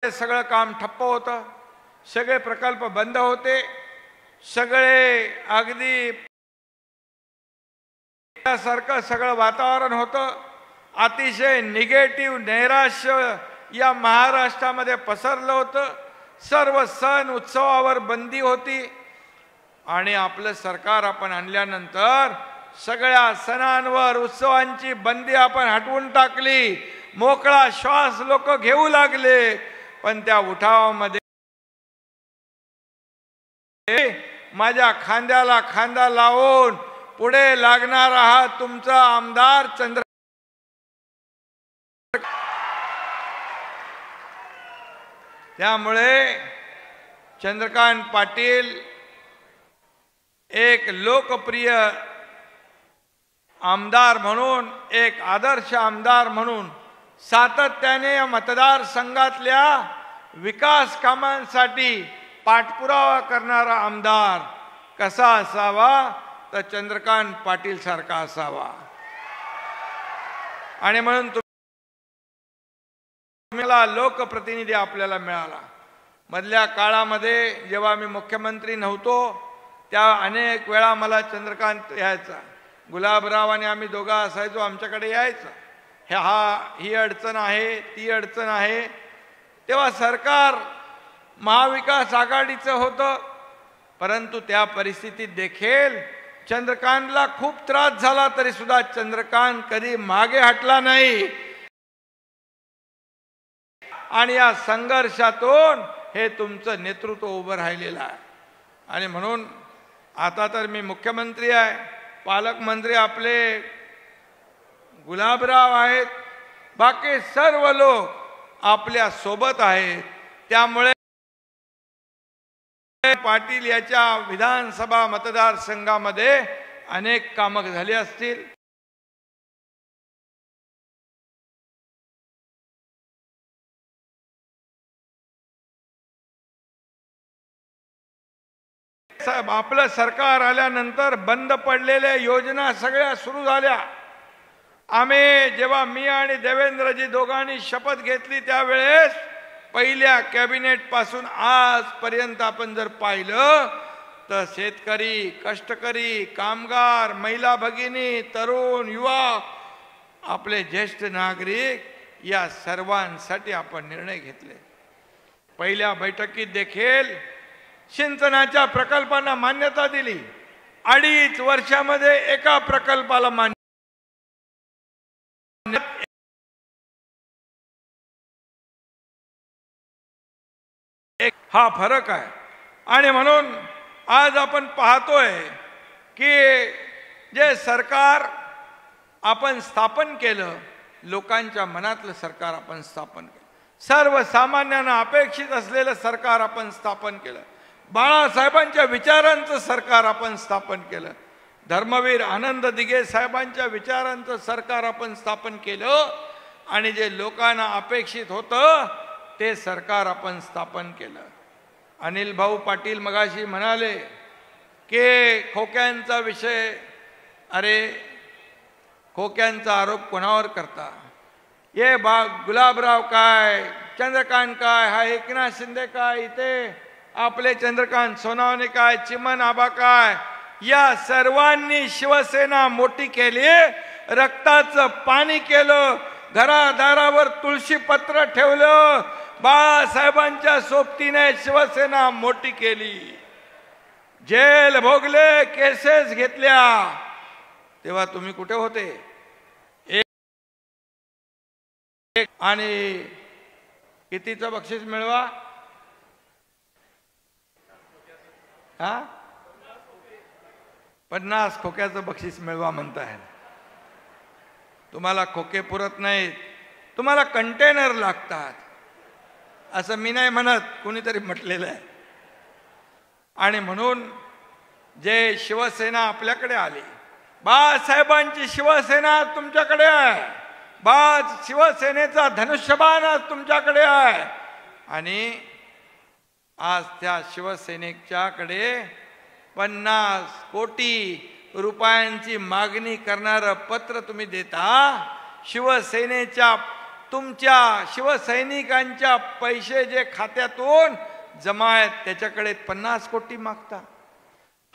सगळं काम ठप्प होतं, सगळे प्रकल्प बंद होते, सगळे अगदी सारखं सगळं वातावरण होतं, अतिशय निगेटिव्ह नैराश्य या महाराष्ट्रामध्ये पसरलं होतं। सर्व सण उत्सवावर बंदी होती आणि आपलं सरकार आपण आणल्यानंतर सगळ्या सणांवर उत्सवांची बंदी आपण हटवून टाकली, मोकळा श्वास लोक घेऊ लागले। पण त्या उठावामध्ये माझ्या खांद्याला खांदा लावून पुढे लागणार आहात तुमचा आमदार त्यामुळे चंद्रकांत पाटील एक लोकप्रिय आमदार म्हणून, एक आदर्श आमदार म्हणून सातत्याने मतदारसंघातल्या विकास कामांसाठी पाठपुरावा करणारा आमदार कसा असावा तर चंद्रकांत पाटील सारखा असावा। आणि म्हणून तुम्हाला लोकप्रतिनिधी आपल्याला मिळाला। मधल्या काळामध्ये जेव्हा मी मुख्यमंत्री नव्हतो त्या अनेक वेळा मला चंद्रकांत यायचा, गुलाबराव आणि आम्ही दोघं असायचो, आमच्याकडे यायचं, ही अडचण आहे, ती अडचण आहे। तेव्हा सरकार महाविकास आघाडीचं होतं, परंतु त्या परिस्थितीत देखील चंद्रकांतला खूप त्रास झाला तरी सुद्धा चंद्रकांत कधी मागे हटला नाही आणि या संघर्षातून हे तुमचं नेतृत्व उभं राहिलेलं आहे। आणि म्हणून आता तर मी मुख्यमंत्री आहे, पालकमंत्री आपले गुलाबराव आहेत, बाकी सर्व लोक आपल्या सोबत आहेत। त्यामुळे पाटील याच्या विधानसभा मतदारसंघामध्ये अनेक कामं झाली असतील। साहेब आपलं सरकार आल्यानंतर बंद पडलेल्या योजना सगळ्या सुरू झाल्या। आम्ही जेव्हा मी आणि देवेंद्रजी दोघांनी शपथ घेतली त्यावेळेस पहिल्या कॅबिनेट पासून आजपर्यंत आपण जर पाहिलं तर शेतकरी, कष्टकरी, कामगार, महिला भगिनी, तरुण, युवा, आपले ज्येष्ठ नागरिक या सर्वांसाठी आपण निर्णय घेतले। पहिल्या बैठकीत देखील सिंचनाच्या प्रकल्पांना मान्यता दिली। 2.5 वर्षामध्ये एका प्रकल्पाला मान्यता हा फरक आहे। आणि म्हणून आज आपण पाहतोय की जे सरकार आपण स्थापन केलं, लोकांच्या मनातलं सरकार आपण स्थापन केलं, सर्वसामान्यांना अपेक्षित असलेलं सरकार आपण स्थापन केलं, बाळासाहेबांच्या विचारांचं सरकार आपण स्थापन केलं, धर्मवीर आनंद दिघे साहेबांच्या विचारांचं सरकार आपण स्थापन केलं आणि जे लोकांना अपेक्षित होतं ते सरकार आपण स्थापन केलं। अनिल भाऊ पाटील मगाशी म्हणाले की खोक्यांचा विषय, अरे खोक्यांचा आरोप कोणावर करता? ये गुलाबराव काय, चंद्रकांत काय, हा एकनाथ शिंदे काय, इथे आपले चंद्रकांत सोनवणे काय, चिमन आबा काय, या सर्वांनी शिवसेना मोठी केली, रक्ताचं पाणी केलं, घरादारावर तुळशी पत्र ठेवलं, बाळासाहेबांच्या सोबतीने शिवसेना मोठी केली, जेल भोगले, केसेस घेतल्या, तेव्हा तुम्ही कुठे होते? आणि कितीचं बक्षीस मिळवा? हा 50 खोक्याचं बक्षीस मिळवा म्हणताय। तुम्हाला खोके पुरत नाहीत, तुम्हाला कंटेनर लागतात, असं मी नाही म्हणत, कोणीतरी म्हटलेलं आहे। आणि म्हणून जे शिवसेना आपल्याकडे आली, बाळासाहेबांची शिवसेना तुमच्याकडे आहे, शिवसेनेचा धनुष्यबाण आज तुमच्याकडे आहे आणि आज त्या शिवसेनेच्याकडे 50 कोटी रुपयांची मागणी करणारं पत्र तुम्ही देता। शिवसेनेच्या तुमच्या शिवसैनिकांच्या पैसे जे खात्यातून जमा आहेत त्याच्याकडे 50 कोटी मागता।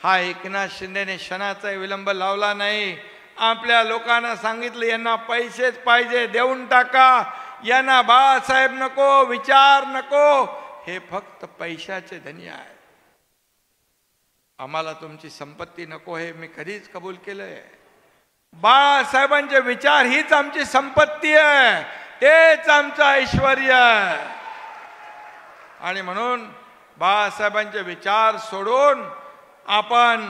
हा एकनाथ शिंदेने क्षणाचा विलंब लावला नाही। आपल्या लोकांना सांगितलं यांना पैसेच पाहिजे, देऊन टाका, यांना बाळासाहेब नको, विचार नको, हे फक्त पैशाचे धनी आहेत। आम्हाला तुमची संपत्ती नको, हे मी कधीच कबूल केलंय। बाळासाहेबांचे विचार हीच आमची संपत्ती आहे, तेच आमचं ऐश्वर्य आहे। आणि म्हणून बाळासाहेबांचे विचार सोडून आपण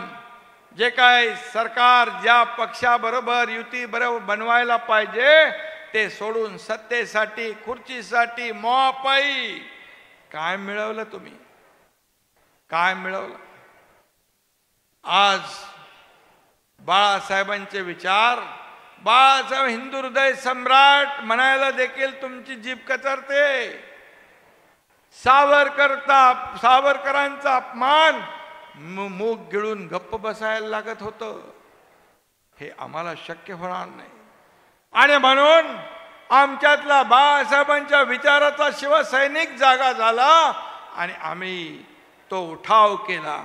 जे काय सरकार ज्या पक्षाबरोबर युती बरोबर बनवायला पाहिजे ते सोडून सत्तेसाठी, खुर्चीसाठी मोहापायी काय मिळवलं तुम्ही? काय मिळवलं? आज बाळासाहेबांचे विचार, बाळासाहेब हिंदू हृदय सम्राट म्हणायला देखील तुमची जीभ कचरते। सावरकरांचा अपमान मूग गिळून गप्प बसायला लागत होतं। हे आम्हाला शक्य होणार नाही। आणि म्हणून आमच्यातला बाळासाहेबांच्या विचाराचा शिवसैनिक जागा झाला आणि आम्ही तो उठाव केला,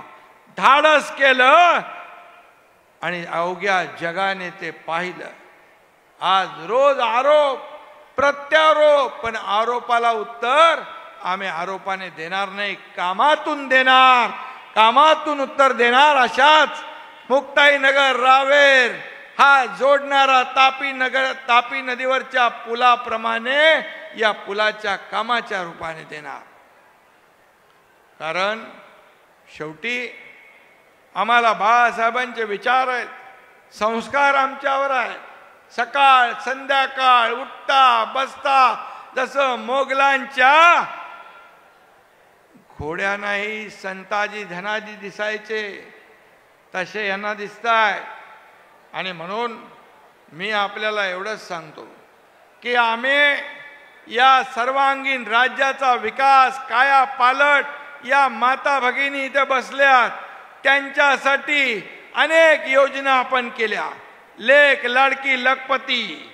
धाडस केलं आणि अवघ्या जगाने ते पाहिलं। आज रोज आरोप प्रत्यारोप, पण आरोपाला उत्तर आम्ही आरोपाने देणार नाही, कामातून देणार, कामातून उत्तर देणार। अशाच मुक्ताईनगर रावेर हा जोडणारा तापी नदीवरच्या पुलाप्रमाणे या पुलाच्या कामाच्या रूपाने देणार। कारण शेवटी आम्हाला बाळासाहेबांचे विचार आहेत, संस्कार आमच्यावर आहेत। सकाळ संध्याकाळ उठता बसता जसं मोगलांच्या घोड्या नाही संताजी धनाजी दिसायचे तसे यांना दिसताय। आणि म्हणून मी आपल्याला एवढंच सांगतो की आम्ही या सर्वांगीण राज्याचा विकास काया पालट या माता भगिनी इथे बसल्यात त्यांच्यासाठी अनेक योजना आपण केल्या। लेक लाडकी लखपती,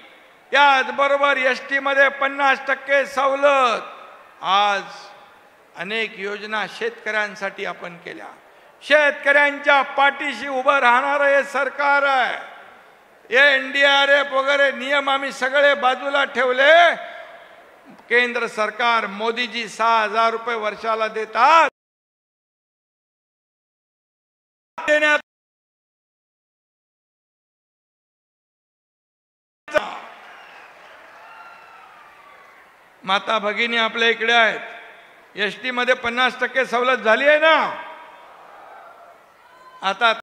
त्याचबरोबर एसटी मध्ये 50% सवलत, आज अनेक योजना शेतकऱ्यांसाठी आपण केल्या। शेतकऱ्यांच्या पाठीशी उभं राहणारं हे सरकार आहे। हे NDRF वगैरे नियम आम्ही सगळे बाजूला ठेवले। केंद्र सरकार मोदीजी 6,000 रुपये वर्षाला देतात, देण्यात माता भगिनी आपल्या इकडे आहेत। एसटी मध्ये 50% सवलत झाली आहे ना आता।